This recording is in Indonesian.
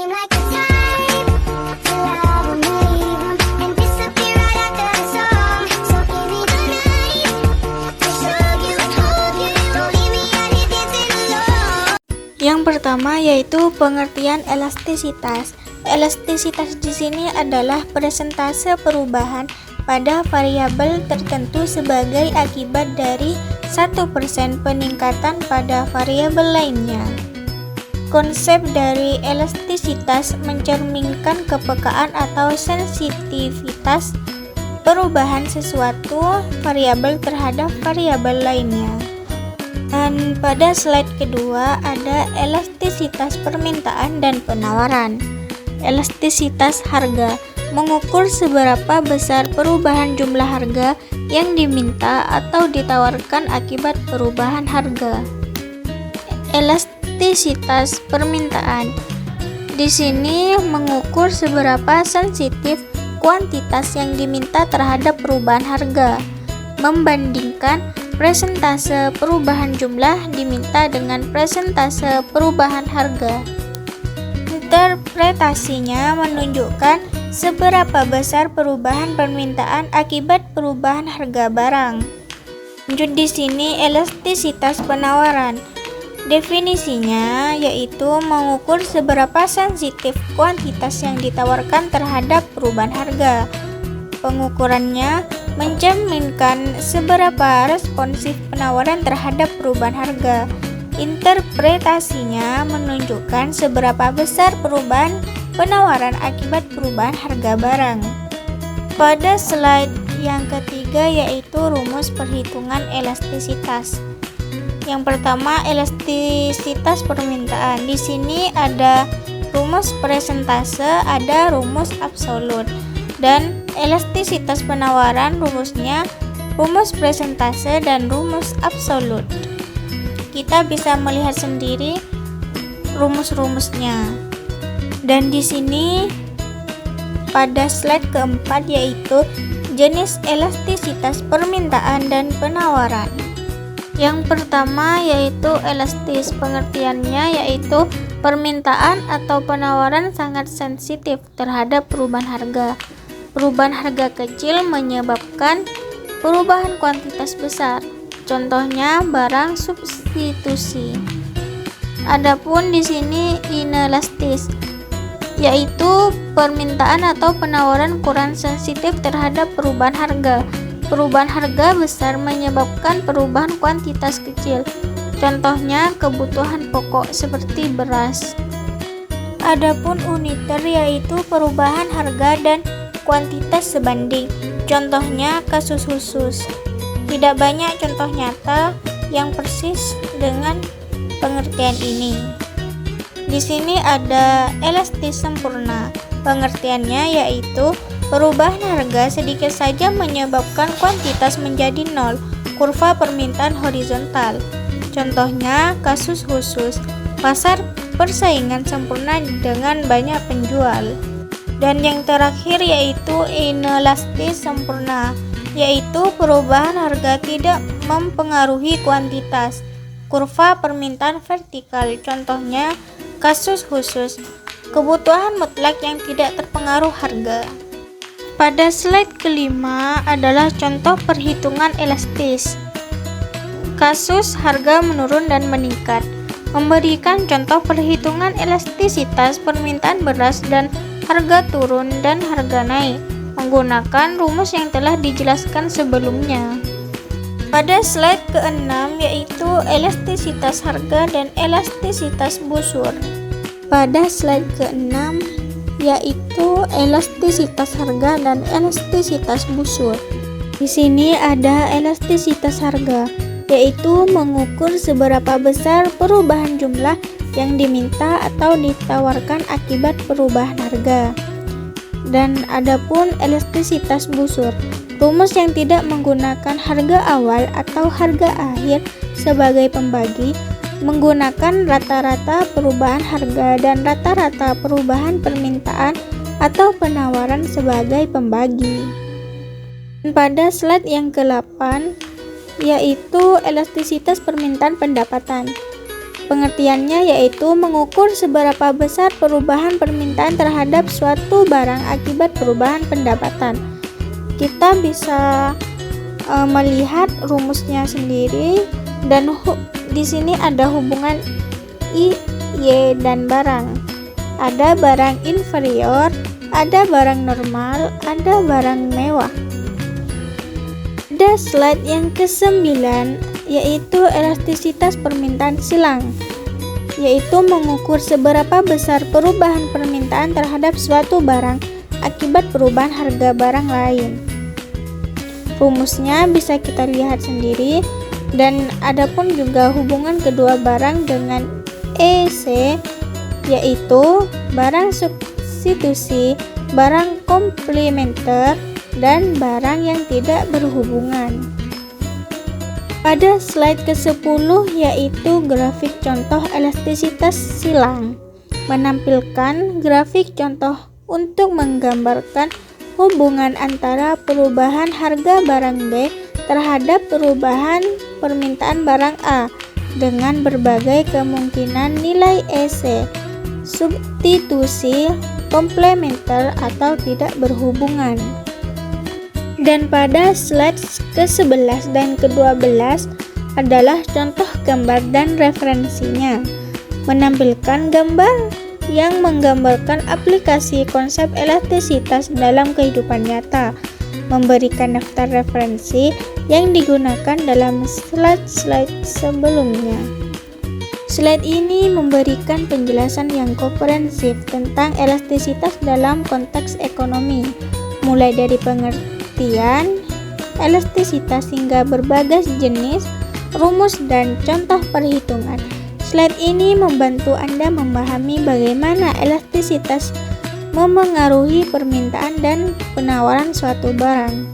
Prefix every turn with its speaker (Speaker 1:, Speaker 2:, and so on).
Speaker 1: seem like the type to love 'em, leave 'em, and disappear right after the song. So give me the night to show you, hold you, don't leave me out here dancing alone.
Speaker 2: Yang pertama yaitu pengertian elastisitas. Elastisitas di sini adalah persentase perubahan pada variabel tertentu sebagai akibat dari 1% peningkatan pada variabel lainnya. Konsep dari elastisitas mencerminkan kepekaan atau sensitivitas perubahan sesuatu variabel terhadap variabel lainnya. Dan pada slide kedua ada elastisitas permintaan dan penawaran. Elastisitas harga mengukur seberapa besar perubahan jumlah harga yang diminta atau ditawarkan akibat perubahan harga. Elastisitas permintaan di sini mengukur seberapa sensitif kuantitas yang diminta terhadap perubahan harga, membandingkan presentase perubahan jumlah diminta dengan presentase perubahan harga. Interpretasinya menunjukkan seberapa besar perubahan permintaan akibat perubahan harga barang. Lanjut di sini elastisitas penawaran. Definisinya yaitu mengukur seberapa sensitif kuantitas yang ditawarkan terhadap perubahan harga. Pengukurannya mencerminkan seberapa responsif penawaran terhadap perubahan harga. Interpretasinya menunjukkan seberapa besar perubahan penawaran akibat perubahan harga barang. Pada slide yang ketiga yaitu rumus perhitungan elastisitas. Yang pertama elastisitas permintaan. Di sini ada rumus persentase, ada rumus absolut. Dan elastisitas penawaran rumusnya rumus persentase dan rumus absolut. Kita bisa melihat sendiri rumus-rumusnya. Dan di sini pada slide keempat yaitu jenis elastisitas permintaan dan penawaran. Yang pertama yaitu elastis. Pengertiannya yaitu permintaan atau penawaran sangat sensitif terhadap perubahan harga. Perubahan harga kecil menyebabkan perubahan kuantitas besar. Contohnya barang substitusi. Adapun di sini inelastis, yaitu permintaan atau penawaran kurang sensitif terhadap perubahan harga. Perubahan harga besar menyebabkan perubahan kuantitas kecil. Contohnya kebutuhan pokok seperti beras. Adapun uniter yaitu perubahan harga dan kuantitas sebanding. Contohnya kasus khusus. Tidak banyak contoh nyata yang persis dengan pengertian ini. Di sini ada elastis sempurna. Pengertiannya yaitu perubahan harga sedikit saja menyebabkan kuantitas menjadi nol. Kurva permintaan horizontal. Contohnya kasus khusus. Pasar persaingan sempurna dengan banyak penjual. Dan yang terakhir yaitu inelastis sempurna, yaitu perubahan harga tidak mempengaruhi kuantitas. Kurva permintaan vertikal. Contohnya kasus khusus. Kebutuhan mutlak yang tidak terpengaruh harga. Pada slide kelima adalah contoh perhitungan elastis. Kasus harga menurun dan meningkat. Memberikan contoh perhitungan elastisitas permintaan beras dan harga turun dan harga naik menggunakan rumus yang telah dijelaskan sebelumnya. Pada slide ke-6 yaitu elastisitas harga dan elastisitas busur. Pada slide ke-6 yaitu elastisitas harga dan elastisitas busur. Di sini ada elastisitas harga, yaitu mengukur seberapa besar perubahan jumlah yang diminta atau ditawarkan akibat perubahan harga. Dan adapun elastisitas busur, rumus yang tidak menggunakan harga awal atau harga akhir sebagai pembagi, menggunakan rata-rata perubahan harga dan rata-rata perubahan permintaan atau penawaran sebagai pembagi. Pada slide yang ke-8 yaitu elastisitas permintaan pendapatan. Pengertiannya yaitu mengukur seberapa besar perubahan permintaan terhadap suatu barang akibat perubahan pendapatan. Kita bisa melihat rumusnya sendiri, dan di sini ada hubungan I, Y, dan barang. Ada barang inferior, ada barang normal, ada barang mewah. Ada slide yang ke-9, yaitu elastisitas permintaan silang, yaitu mengukur seberapa besar perubahan permintaan terhadap suatu barang akibat perubahan harga barang lain. Rumusnya bisa kita lihat sendiri, dan adapun juga hubungan kedua barang dengan EC, yaitu barang substitusi, barang komplementer, dan barang yang tidak berhubungan. Pada slide ke-10 yaitu grafik contoh elastisitas silang, menampilkan grafik contoh untuk menggambarkan hubungan antara perubahan harga barang B terhadap perubahan permintaan barang A dengan berbagai kemungkinan nilai EC, substitusi, komplementer, atau tidak berhubungan. Dan pada slide ke-11 dan ke-12 adalah contoh gambar dan referensinya, menampilkan gambar yang menggambarkan aplikasi konsep elastisitas dalam kehidupan nyata, memberikan daftar referensi yang digunakan dalam slide-slide sebelumnya. Slide ini memberikan penjelasan yang komprehensif tentang elastisitas dalam konteks ekonomi, mulai dari pengertian elastisitas hingga berbagai jenis, rumus, dan contoh perhitungan. Slide ini membantu Anda memahami bagaimana elastisitas memengaruhi permintaan dan penawaran suatu barang.